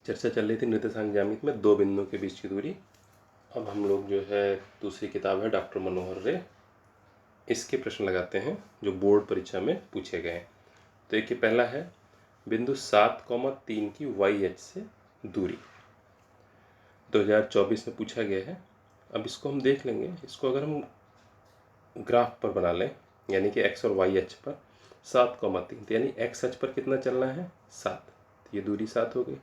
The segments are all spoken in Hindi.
चर्चा चल रही थी निर्देशांक ज्यामिति में दो बिंदुओं के बीच की दूरी। अब हम लोग जो है दूसरी किताब है डॉक्टर मनोहर रे, इसके प्रश्न लगाते हैं जो बोर्ड परीक्षा में पूछे गए हैं। तो एक पहला है बिंदु 7,3 की वाई एच से दूरी 2024 में पूछा गया है। अब इसको हम देख लेंगे, इसको अगर हम ग्राफ पर बना लें यानी कि एक्स और वाई एच पर 7,3, तो यानी एक्स एच पर कितना चलना है 7, तो ये दूरी 7 हो गई।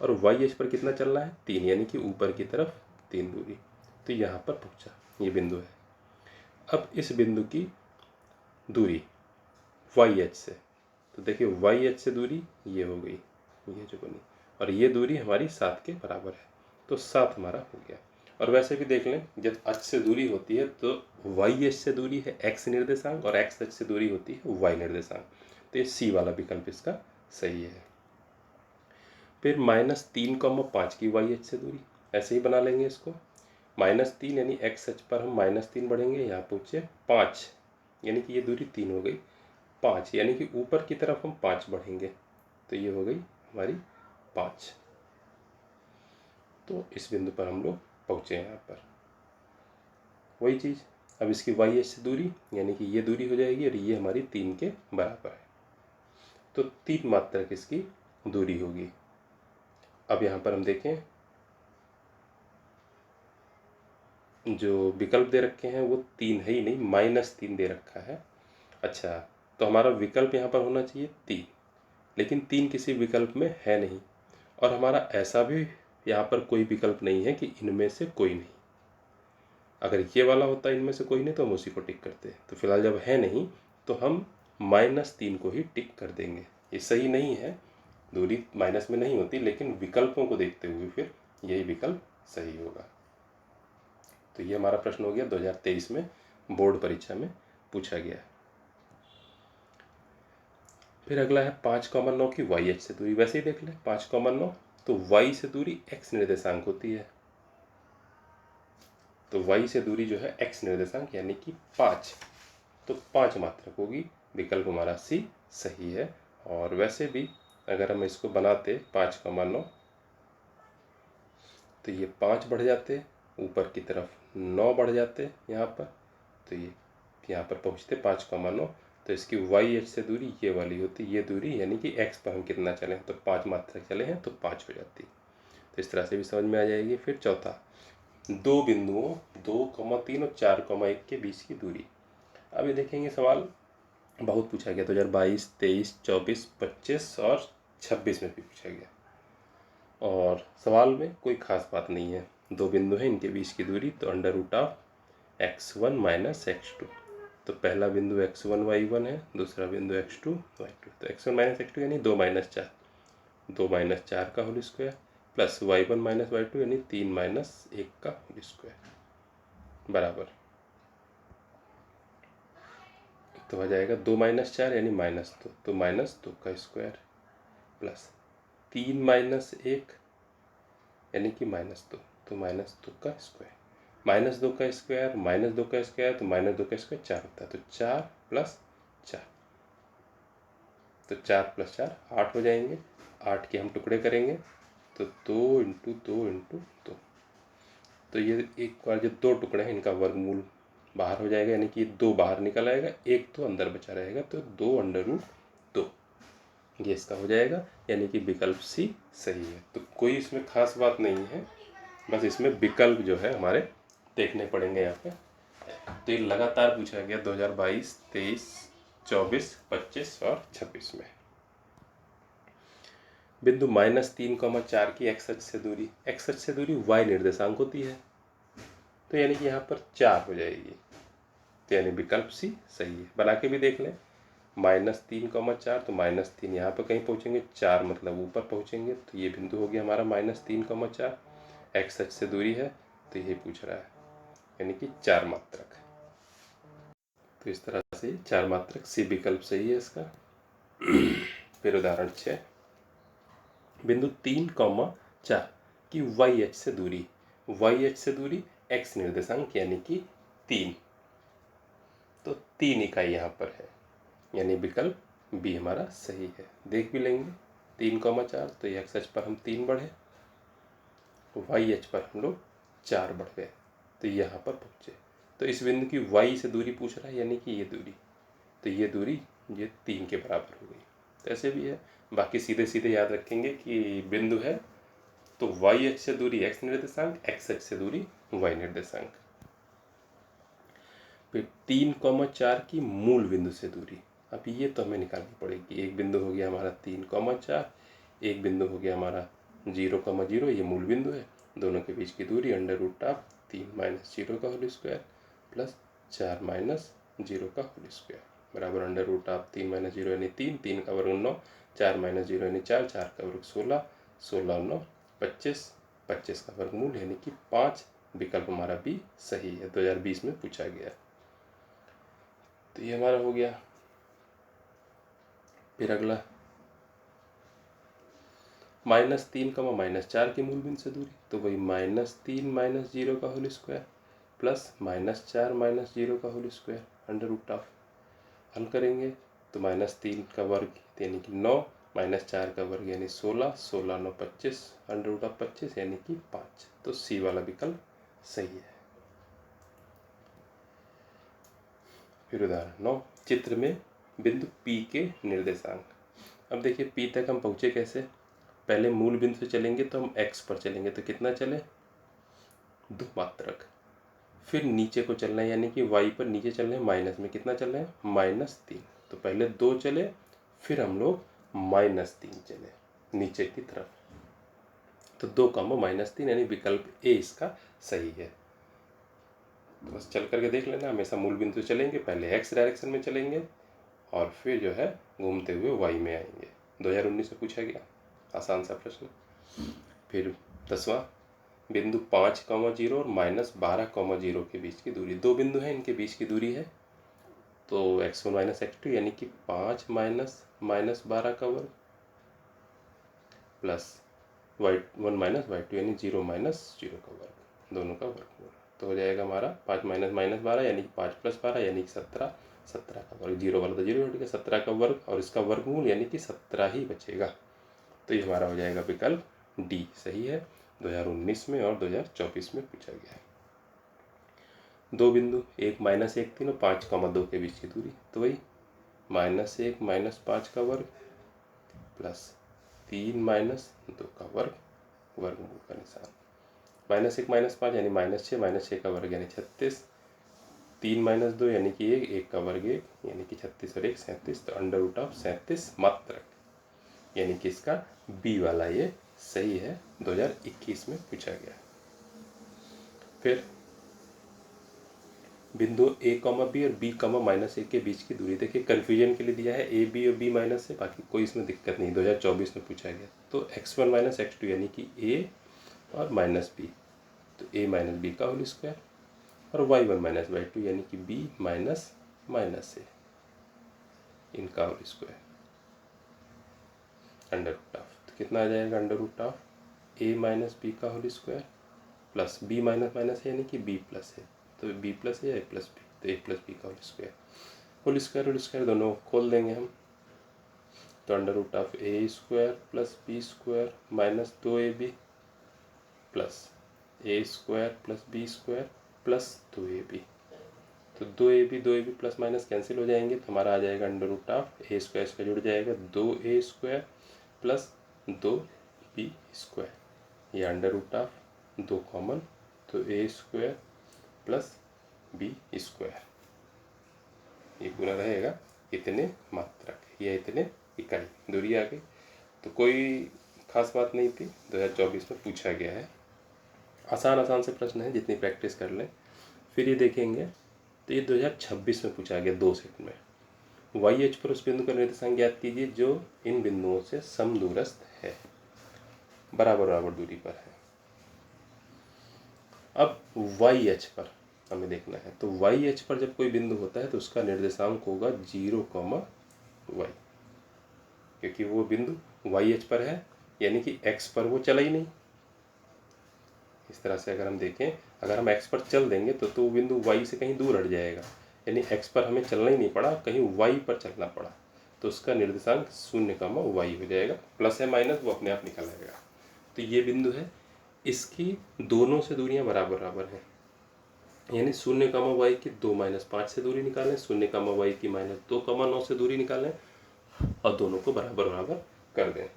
और वाई एच पर कितना चलना है 3, यानी कि ऊपर की तरफ 3 दूरी, तो यहाँ पर पहुँचा, ये बिंदु है। अब इस बिंदु की दूरी वाई एच से, तो देखिए वाई एच से दूरी ये हो गई, ये जो बनी, और ये दूरी हमारी 7 के बराबर है, तो 7 हमारा हो गया। और वैसे भी देख लें, जब एच से दूरी होती है तो वाई एच से दूरी है एक्स निर्देशांक और एक्स एच से दूरी होती है वाई निर्देशांक, तो ये सी वाला विकल्प इसका सही है। फिर -3,5 की वाई एच से दूरी, ऐसे ही बना लेंगे इसको। -3 यानी एक्स एच पर हम -3 बढ़ेंगे, यहाँ पहुँचे 5, यानी कि ये दूरी 3 हो गई। 5 यानी कि ऊपर की तरफ हम 5 बढ़ेंगे, तो ये हो गई हमारी 5। तो इस बिंदु पर हम लोग पहुँचे यहाँ पर। वही चीज़, अब इसकी वाई एच से दूरी यानी कि ये दूरी हो जाएगी और ये हमारी 3 के बराबर है, तो 3 मात्रक इसकी दूरी होगी। अब यहाँ पर हम देखें, जो विकल्प दे रखे हैं वो 3 है ही नहीं, -3 दे रखा है। अच्छा, तो हमारा विकल्प यहाँ पर होना चाहिए 3, लेकिन 3 किसी विकल्प में है नहीं, और हमारा ऐसा भी यहाँ पर कोई विकल्प नहीं है कि इनमें से कोई नहीं। अगर ये वाला होता इनमें से कोई नहीं तो हम उसी को टिक करते, तो फिलहाल जब है नहीं तो हम -3 को ही टिक कर देंगे। ये सही नहीं है, दूरी माइनस में नहीं होती, लेकिन विकल्पों को देखते हुए फिर यही विकल्प सही होगा। तो ये हमारा प्रश्न हो गया 2023 में बोर्ड परीक्षा में पूछा गया। फिर अगला है 5,9 की वाई एच से दूरी, वैसे ही देख लें 5,9, तो वाई से दूरी एक्स निर्देशांक होती है, तो वाई से दूरी जो है एक्स निर्देशांक यानी कि 5, तो 5 मात्रक होगी, विकल्प हमारा सी सही है। और वैसे भी अगर हम इसको बनाते 5,9, तो ये 5 बढ़ जाते, ऊपर की तरफ 9 बढ़ जाते यहाँ पर, तो ये यहाँ पर पहुँचते 5,9, तो इसकी वाई एच से दूरी ये वाली होती, ये दूरी यानी कि एक्स पर हम कितना चले, तो 5 मात्रक चले हैं तो 5 हो जाती, तो इस तरह से भी समझ में आ जाएगी। फिर चौथा, दो बिंदुओं 2,3 और 4,1 के बीच की दूरी। अभी देखेंगे सवाल बहुत पूछा गया, 2022, 23, 24, 25 और 26 में भी पूछा गया, और सवाल में कोई खास बात नहीं है। दो बिंदु हैं, इनके बीच की दूरी, तो √x1 - x2, तो पहला बिंदु x1 y1 है, दूसरा बिंदु x2 y2, तो x1 - x2 यानी 2 - 4, 2 - 4 का whole square, plus y1 - y2 यानी 3 - 1 का होल स्क्वायर बराबर, तो हो जाएगा 2 - 4 यानी -2, तो -2 का स्क्वायर, प्लस 3 - 1 यानी कि -2, तो -2 का स्क्वायर, -2 का स्क्वायर, -2 का स्क्वायर, तो -2 का स्क्वायर 4 होता है, तो 4 + 4, तो 4 + 4 8 हो जाएंगे। 8 के हम टुकड़े करेंगे तो 2 × 2 × 2, तो ये एक बार जो दो टुकड़े हैं इनका वर्गमूल बाहर हो जाएगा, यानी कि 2 बाहर निकल आएगा, एक तो अंदर बचा रहेगा, तो 2√2 ये इसका हो जाएगा, यानी कि विकल्प सी सही है। तो कोई इसमें खास बात नहीं है, बस इसमें विकल्प जो है हमारे देखने पड़ेंगे यहाँ पे। तो ये लगातार पूछा गया 2022, 23, 24, 25 और 26 में। बिंदु -3,4 की एक्स अक्ष से दूरी, एक्स अक्ष से दूरी वाई निर्देशांक होती है, तो यानी कि यहाँ पर 4 हो जाएगी, तो यानी विकल्प सी सही है। बना के भी देख लें, -3,4, तो -3 यहाँ पर कहीं पहुँचेंगे, 4 मतलब ऊपर पहुँचेंगे, तो ये बिंदु हो गया हमारा -3,4, एक्स अक्ष से दूरी है, तो ये पूछ रहा है, यानी कि 4 मात्रक, तो इस तरह से 4 मात्रक सी विकल्प सही है इसका। फिर उदाहरण 6, बिंदु 3,4 की वाई एच से दूरी, वाई एच से दूरी एक्स निर्देशांक यानी कि 3, तो 3 इकाई यहाँ पर है, यानी विकल्प बी हमारा सही है। देख भी लेंगे, 3,4, तो ये एक्स अक्ष पर हम 3 बढ़े, वाई अक्ष पर हम लोग 4 बढ़ गए, तो यहाँ पर पहुँचे। तो इस बिंदु की वाई से दूरी पूछ रहा है, यानी कि ये दूरी, तो ये दूरी ये 3 के बराबर हो गई। तो ऐसे भी है, बाकी सीधे सीधे याद रखेंगे कि बिंदु है तो वाई अक्ष से दूरी एक्स निर्देशांक, एक्स अक्ष से दूरी वाई निर्देशांक। फिर 3,4 की मूल बिंदु से दूरी, अब ये तो हमें निकालनी पड़ेगी। एक बिंदु हो गया हमारा 3,4, एक बिंदु हो गया हमारा 0,0, ये मूल बिंदु है। दोनों के बीच की दूरी √3 - 0 का होल स्क्वायर प्लस 4 - 0 का होल स्क्वायर बराबर √3 - 0 यानी 3, 3 का वर्ग 9, 4 - 0 यानी 4, 4 का वर्ग 16, 16 9 25, 25 का वर्गमूल यानी कि 5। विकल्प हमारा बी सही है, 2020 में पूछा गया। तो ये हमारा हो गया। फिर अगला -3, -4 की मूल बिंदु से दूरी, तो वही -3 - 0 का होल स्क्वायर प्लस -4 - 0 का होल स्क्वायर √। हल करेंगे तो -3 का वर्ग यानी कि 9, -4 का वर्ग यानी 16, 16 9 25 √25 यानी कि 5। तो सी वाला विकल्प सही है। फिर उदाहरण 9, चित्र में बिंदु P के निर्देशांक। अब देखिए P तक हम पहुँचे कैसे, पहले मूल बिंदु से चलेंगे तो हम x पर चलेंगे, तो कितना चले 2 मात्रक। फिर नीचे को चलना है यानी कि y पर नीचे चल रहे हैं माइनस में, कितना चल रहे हैं -3। तो पहले 2 चले, फिर हम लोग -3 चले नीचे की तरफ, तो 2, -3 यानी विकल्प ए इसका सही है। तो बस चल करके देख लेना, हमेशा मूल बिंदु से चलेंगे, पहले x डायरेक्शन में चलेंगे और फिर जो है घूमते हुए y में आएंगे। 2019 में पूछा गया, आसान सा प्रश्न। फिर 10वां, बिंदु 5,0 और -12,0 के बीच की दूरी। दो बिंदु हैं, इनके बीच की दूरी है तो x1 - x2 यानी कि 5 - -12 का वर्ग प्लस y1 - y2 यानी 0 - 0 का वर्ग, दोनों का वर्गमूल। तो हो जाएगा हमारा 5 - -12 यानी कि 5 + 12 यानी कि 17, 17 का वर्ग, 0 वाला तो 0 हट गया, 17 का वर्ग और इसका वर्गमूल यानी कि 17 ही बचेगा। तो ये हमारा हो जाएगा विकल्प डी सही है, 2019 में और 2024 में पूछा गया है। दो बिंदु 1 - 1,3 और 5,2 के बीच की दूरी, तो वही -1 - 5 का वर्ग प्लस 3 - 2 का वर्ग, वर्गमूल का निशान। -1 - 5 यानी -6, -6 का वर्ग यानी 36, 3 - 2 यानी कि 1, 1 का वर्ग 1 यानी कि 36 और 1 37, तो √37 मात्रक यानी कि इसका बी वाला ये सही है, 2021 में पूछा गया। फिर बिंदु A, B और B, -1 के बीच की दूरी, देखिए कन्फ्यूजन के लिए दिया है A, B और B माइनस से, बाकी कोई इसमें दिक्कत नहीं, 2024 में पूछा गया। तो x1 - x2 यानी कि A और -B, तो A - B का होल स्क्वायर और y1 - y2 यानी कि B - A, इनका होल स्क्वायर √। तो कितना आ जाएगा √A - B का whole square plus B minus यानी कि B प्लस है, तो B प्लस है या A प्लस B, तो A प्लस B का होल स्क्वायर दोनों खोल देंगे हम, तो √A² plus B² minus 2AB plus A² plus B² plus 2AB, तो 2AB प्लस माइनस कैंसिल हो जाएंगे, तो हमारा आ जाएगा √A² का जुड़ जाएगा 2A² प्लस 2B², ये √2 कॉमन, तो A² प्लस B², ये पूरा रहेगा इतने मात्रक, या इतने इकाई दूरी आ गई। तो कोई खास बात नहीं थी, 2024 में पूछा गया है, आसान से प्रश्न है, जितनी प्रैक्टिस कर लें। फिर ये देखेंगे तो ये 2026 में पूछा गया 2 सेट में, YH पर उस बिंदु का निर्देशांक ज्ञात कीजिए जो इन बिंदुओं से समदूरस्थ है, बराबर दूरी पर है। अब YH पर हमें देखना है, तो YH पर जब कोई बिंदु होता है तो उसका निर्देशांक होगा 0, y, क्योंकि वो बिंदु YH पर है यानी कि x पर वो चला ही नहीं। इस तरह से अगर हम देखें, अगर हम x पर चल देंगे तो वो बिंदु y से कहीं दूर हट जाएगा, यानी x पर हमें चलना ही नहीं पड़ा, कहीं y पर चलना पड़ा, तो उसका निर्देशांक 0, y हो जाएगा। प्लस है माइनस वो अपने आप निकल आएगा। तो ये बिंदु है, इसकी दोनों से दूरियां बराबर बराबर हैं, यानी 0, y की 2-5 से दूरी निकालें, 0, y की -2, 9 से दूरी निकालें और दोनों को बराबर बराबर कर दें।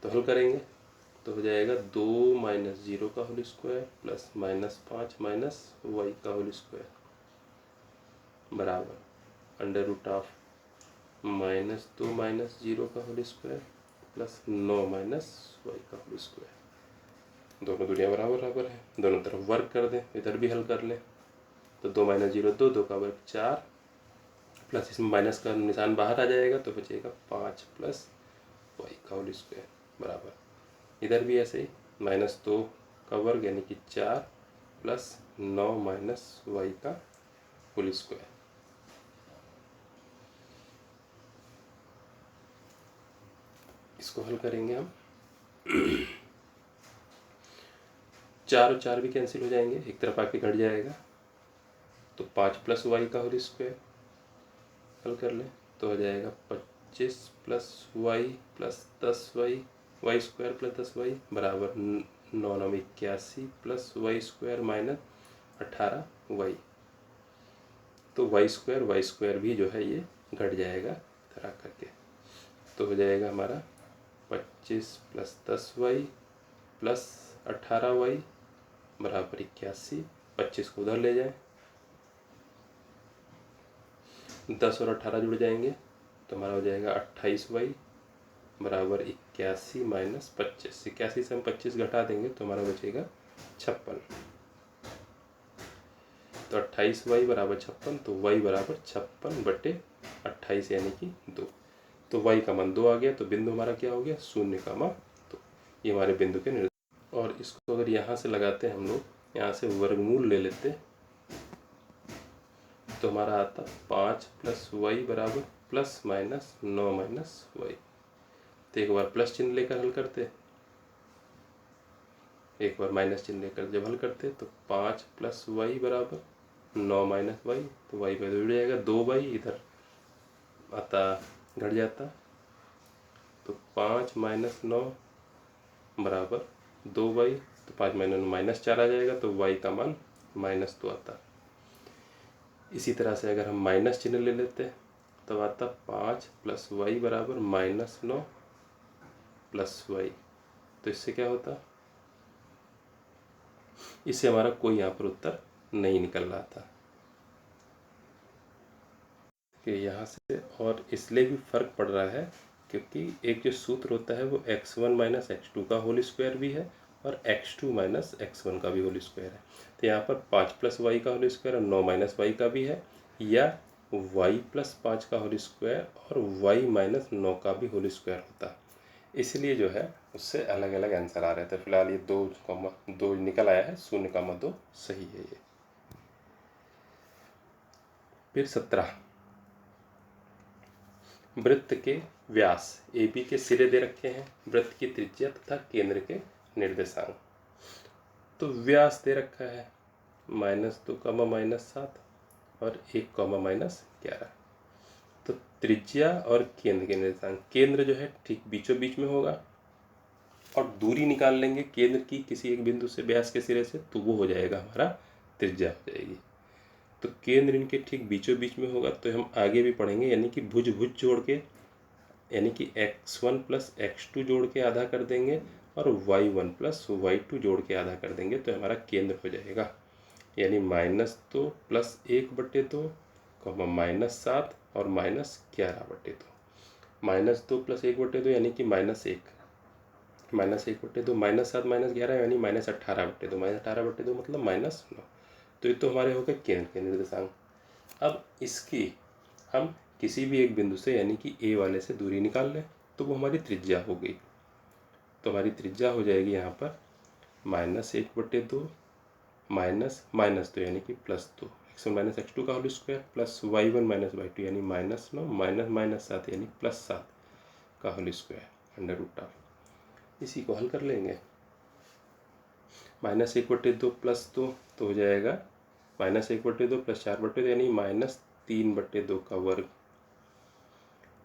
तो हल करेंगे तो हो जाएगा 2 - 0 का होल स्क्वायर प्लस -5 - y का होल स्क्वायर बराबर √2 - 0 का होल स्क्वायर प्लस 9 - y का होल स्क्वायर। दोनों दूरियां बराबर बराबर हैं, दोनों तरफ वर्ग कर दें, इधर भी हल कर लें। तो 2 - 0 2, 2 का वर्ग 4 प्लस इसमें माइनस का निशान बाहर आ जाएगा तो बचेगा 5 प्लस y का होल स्क्वायर बराबर, इधर भी ऐसे ही -2 का वर्ग यानी कि 4 प्लस 9 - y का होल स्क्वायर। इसको हल करेंगे हम। 4 और 4 भी कैंसिल हो जाएंगे, एक तरफ आके घट जाएगा। तो 5 प्लस y का होल स्क्वायर हल कर लें तो हो जाएगा 25 plus y plus 10y, y square plus 10y बराबर 9 9 81 plus Y square minus 18y। तो वाई स्क्वायर भी जो है ये घट जाएगा इधर आकर के। तो हो जाएगा हमारा 25 प्लस 10y प्लस 18y बराबर 81। 25 को उधर ले जाएं, 10 और 18 जुड़ जाएंगे तो हमारा हो जाएगा 28y बराबर 81 माइनस 25। 81 से हम 25 घटा देंगे तो हमारा बचेगा 56। तो 28y बराबर 56, तो y बराबर 56/28 यानी कि 2। तो y का मान 2 आ गया। तो बिंदु हमारा क्या हो गया 0,2। ये हमारे बिंदु के निर्देश। और इसको अगर यहाँ से लगाते हैं हम लोग, यहाँ से वर्गमूल ले लेते तो हमारा आता 5 प्लस y बराबर प्लस माइनस 9 माइनस y। तो एक बार प्लस चिन्ह लेकर हल करते, एक बार माइनस चिन्ह लेकर जब हल करते तो 5 प्लस y बराबर 9 माइनस y। तो y पे जुड़ जाएगा 2y, इधर आता घट जाता तो 5 माइनस 9 बराबर 2y। तो 5 माइनस 9 -4 आ जाएगा तो y का मान -2 आता। इसी तरह से अगर हम माइनस चिन्ह ले लेते तब आता 5 प्लस y बराबर -9 प्लस y। तो इससे क्या होता, इससे हमारा कोई यहाँ पर उत्तर नहीं निकल रहा था कि यहाँ से। और इसलिए भी फर्क पड़ रहा है क्योंकि एक जो सूत्र होता है वो x1 माइनस x2 का होल स्क्वायर भी है और x2 माइनस x1 का भी होल स्क्वायर है। तो यहाँ पर 5 प्लस वाई का होल स्क्वायर और 9 माइनस वाई का भी है, या y प्लस 5 का होल स्क्वायर और y माइनस 9 का भी होल स्क्वायर होता। इसलिए जो है उससे अलग अलग आंसर आ रहे थे। फिलहाल ये 2 निकल आया है, 0,2 सही है ये। फिर 17, वृत्त के व्यास AB के सिरे दे रखे हैं, वृत्त की त्रिज्या तथा केंद्र के निर्देशांक। तो व्यास दे रखा है -2, -7 और 1, -11। तो त्रिज्या और केंद्र के निर्देशांक, केंद्र जो है ठीक बीचों बीच में होगा और दूरी निकाल लेंगे केंद्र की किसी एक बिंदु से व्यास के सिरे से, तो वो हो जाएगा हमारा त्रिज्या हो जाएगी। तो केंद्र इनके ठीक बीचों बीच में होगा। तो हम आगे भी पढ़ेंगे, यानी कि भुज जोड़ के, यानी कि x1 प्लस x2 जोड़ के आधा कर देंगे और y1 प्लस y2 जोड़ के आधा कर देंगे तो हमारा केंद्र हो जाएगा, यानी -2 प्लस 1/2, -7 और -11/2। -2 प्लस 1/2 यानी कि -1, -1/2, -7 -11 यानी -18/2, -18/2 मतलब -9। तो ये तो हमारे हो गए केंद्र के निर्देशांक। अब इसकी हम किसी भी एक बिंदु से यानी कि A वाले से दूरी निकाल लें तो वो हमारी त्रिज्या हो गई। तो हमारी त्रिज्या हो जाएगी यहाँ पर -1/2 -2 यानी कि +2, x1 माइनस x2 का whole square plus y1 minus y2 यानी -9 -7 यानी +7 का होल स्क्वायर √2। इसी को हल कर लेंगे। -1/2 प्लस 2 तो हो जाएगा -1/2 प्लस 4/2 यानी -3/2 का वर्ग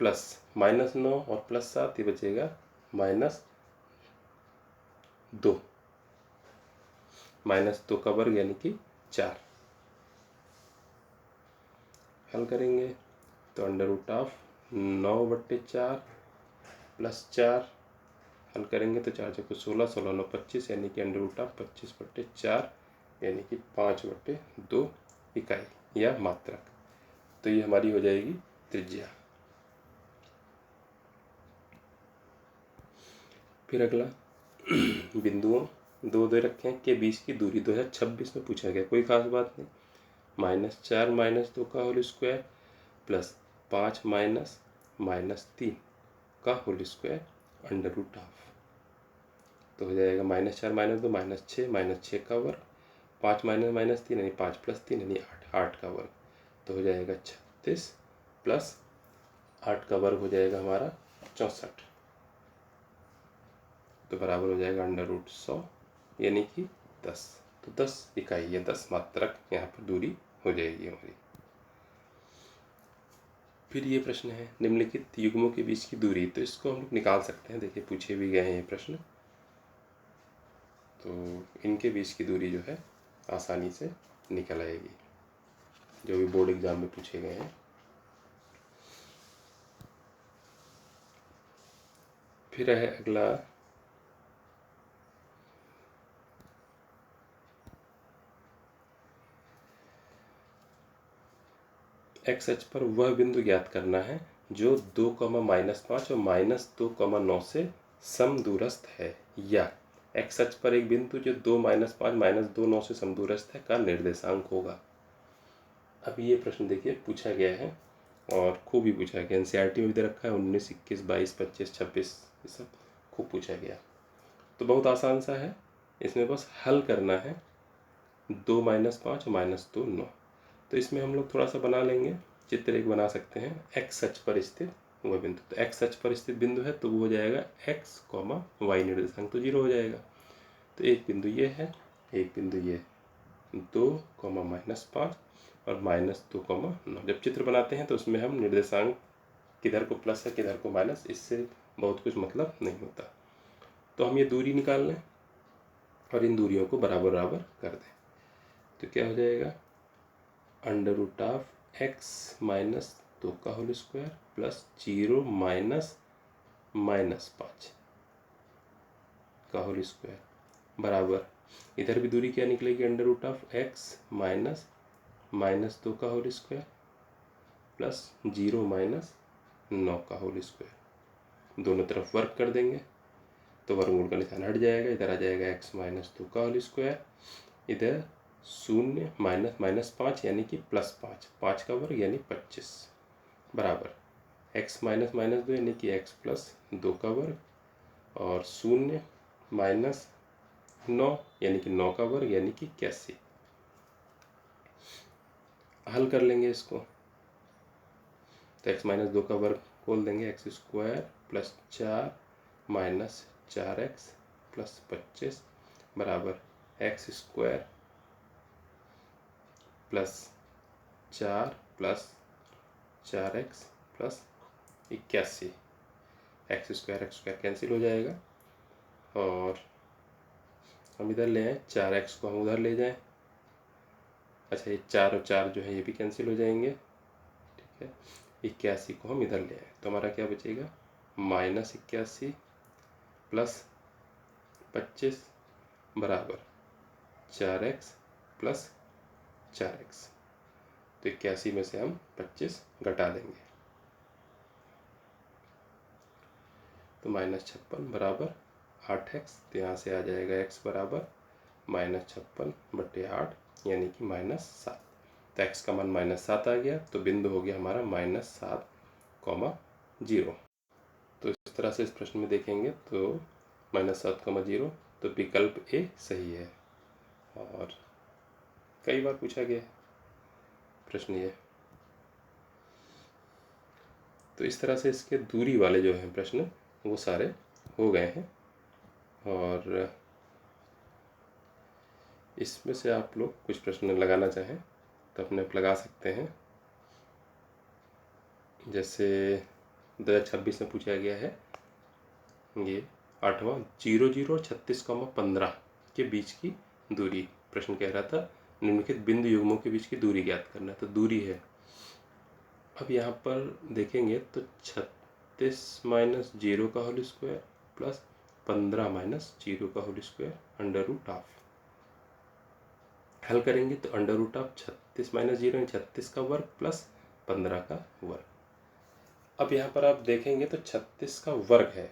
प्लस -9 और +7, ये बचेगा -2, -2 का वर्ग यानी कि 4। हल करेंगे तो √9/4 + 4, हल करेंगे तो 4 × 16, 16 9 25, यानी कि √25/4 यानी कि 5/2 इकाई या मात्रक। तो ये हमारी हो जाएगी त्रिज्या। फिर अगला बिंदुओं 2 दे रखे हैं के बीच की दूरी 2026 में पूछा गया, कोई खास बात नहीं। -4 -2 का होल स्क्वायर +5 -3 का होल स्क्वायर √12, तो हो जाएगा -4 -2 -6 6 का वर्ग, 5 -3 यानी 5 + 3 यानी 8 8 का वर्ग, तो हो जाएगा 36 + 8 का वर्ग हो जाएगा हमारा 64, तो बराबर हो जाएगा √100 यानी कि 10। तो 10 इकाई या 10 मात्रक यहाँ पर दूरी हो जाएगी हमारी। फिर ये प्रश्न है निम्नलिखित युग्मों के बीच की दूरी, तो इसको हम लोग निकाल सकते हैं। देखिए पूछे भी गए हैं ये प्रश्न, तो इनके बीच की दूरी जो है आसानी से निकल आएगी, जो भी बोर्ड एग्जाम में पूछे गए हैं। फिर है अगला एक्स अक्ष पर वह बिंदु ज्ञात करना है जो 2, -5 और -2, 9 से समदूरस्थ है, या एक्स अक्ष पर एक बिंदु जो 2, -5 -2, 9 से समदूरस्थ है का निर्देशांक होगा। अब ये प्रश्न देखिए पूछा गया है और खूब ही पूछा गया, एनसीईआरटी में भी दे रखा है 19, 21, 22, 25, 26, ये सब खूब पूछा गया। तो बहुत आसान सा है, इसमें बस हल करना है 2, -5 और -2, 9। तो इसमें हम लोग थोड़ा सा बना लेंगे, चित्र एक बना सकते हैं। एक्स अक्ष पर स्थित वह बिंदु, तो एक्स अक्ष पर स्थित बिंदु है तो वो हो जाएगा x, y निर्देशांक तो 0 हो जाएगा। तो एक बिंदु ये है, एक बिंदु ये 2, -5 और -2, 9। जब चित्र बनाते हैं तो उसमें हम निर्देशांक किधर को प्लस है किधर को माइनस, इससे बहुत कुछ मतलब नहीं होता। तो हम ये दूरी निकाल लें और इन दूरियों को बराबर बराबर कर दें, तो क्या हो जाएगा √x - 2 का होल स्क्वायर + 0 -5 का होल स्क्वायर बराबर, इधर भी दूरी क्या निकलेगी √x - 2 का होल स्क्वायर + 0 -9 का होल स्क्वायर। दोनों तरफ वर्क कर देंगे तो वर्गमूल का निशान हट जाएगा, इधर आ जाएगा x - 2 का होल स्क्वायर, इधर 0 -5 यानी कि +5, 5 का वर्ग यानी 25 बराबर x - 2 यानी कि x + 2 का वर्ग और 0 -9 यानी कि 9 का वर्ग यानी कि 81। हल कर लेंगे इसको तो x - 2 का वर्ग खोल देंगे, x² + 4 - 4x + 25 बराबर x² + 4 + 4x + 81। x² कैंसिल हो जाएगा और हम इधर ले आए 4x को हम उधर ले जाएं। अच्छा ये 4 और 4 जो है ये भी कैंसिल हो जाएंगे, ठीक है। 81 को हम इधर ले आए तो हमारा क्या बचेगा -81 + 25 बराबर 4x + 4x। तो 81 में से हम 25 घटा देंगे तो -56 बराबर 8x, तो यहाँ से आ जाएगा x बराबर -56/8 यानी कि -7। तो x का मान -7 आ गया, तो बिंदु हो गया हमारा -7, 0। तो इस तरह से इस प्रश्न में देखेंगे तो -7, 0, तो विकल्प ए सही है। और कई बार पूछा गया प्रश्न ये, तो इस तरह से इसके दूरी वाले जो हैं प्रश्न वो सारे हो गए हैं। और इसमें से आप लोग कुछ प्रश्न लगाना चाहें तो अपने आप लगा सकते हैं। जैसे 2026 में पूछा गया है ये 8वां 00 और 36,15 के बीच की दूरी। प्रश्न कह रहा था निम्नलिखित बिंदु युग्मों के बीच की दूरी ज्ञात करना, तो दूरी है। अब यहाँ पर देखेंगे तो 36 माइनस 0 का होल स्क्वायर प्लस 15 माइनस 0 का whole square under root of, हल करेंगे तो अंडर रूट ऑफ 36 माइनस 0 36 का वर्ग प्लस 15 का वर्ग। अब यहाँ पर आप देखेंगे तो 36 का वर्ग है।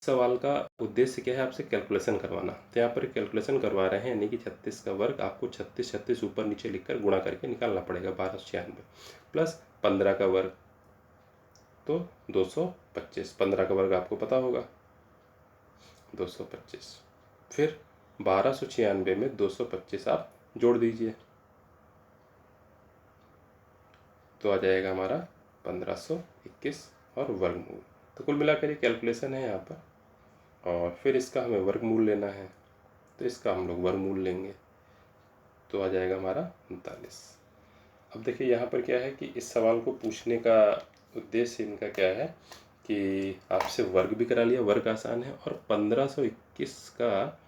सवाल का उद्देश्य क्या है, आपसे कैलकुलेशन करवाना, तो यहाँ पर कैलकुलेशन करवा रहे हैं, यानी कि 36 का वर्ग आपको 36 ऊपर नीचे लिखकर गुणा करके निकालना पड़ेगा 1296 प्लस 15 का वर्ग तो 225, 15 का वर्ग आपको पता होगा 225, फिर 1296 में 225 आप जोड़ दीजिए तो आ जाएगा हमारा 1521 और वर्गमूल। तो कुल मिलाकर ये कैलकुलेशन है यहाँ पर, और फिर इसका हमें वर्गमूल लेना है, तो इसका हम लोग वर्गमूल लेंगे तो आ जाएगा हमारा 39। अब देखिए यहाँ पर क्या है कि इस सवाल को पूछने का उद्देश्य इनका क्या है कि आपसे वर्ग भी करा लिया, वर्ग आसान है, और 1521 का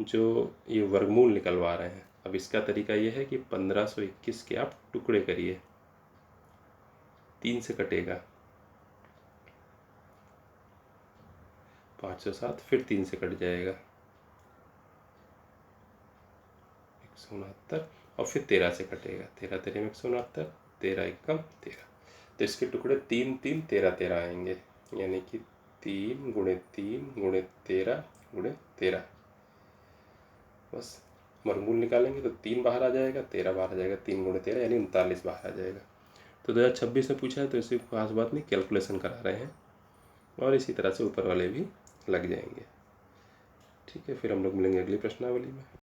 जो ये वर्गमूल निकलवा रहे हैं। अब इसका तरीका ये है कि 1521 के आप टुकड़े करिए, 3 से कटेगा 507, फिर 3 से कट जाएगा 169, और फिर 13 से कटेगा 13 13 में 169, 13 एकम 13, तो इसके टुकड़े 3 3 13 13 आएंगे, यानी कि 3 गुणे 3 गुणे 13 गुणे 13, बस वर्गमूल निकालेंगे तो 3 बाहर आ जाएगा, 13 बाहर आ जाएगा, 3 गुणे 13 यानी 39 बाहर आ जाएगा। तो 2026 में पूछा है तो इसी खास बात नहीं, कैलकुलेशन करा रहे हैं, और इसी तरह से ऊपर वाले भी लग जाएंगे। ठीक है, फिर हम लोग मिलेंगे अगली प्रश्नावली में।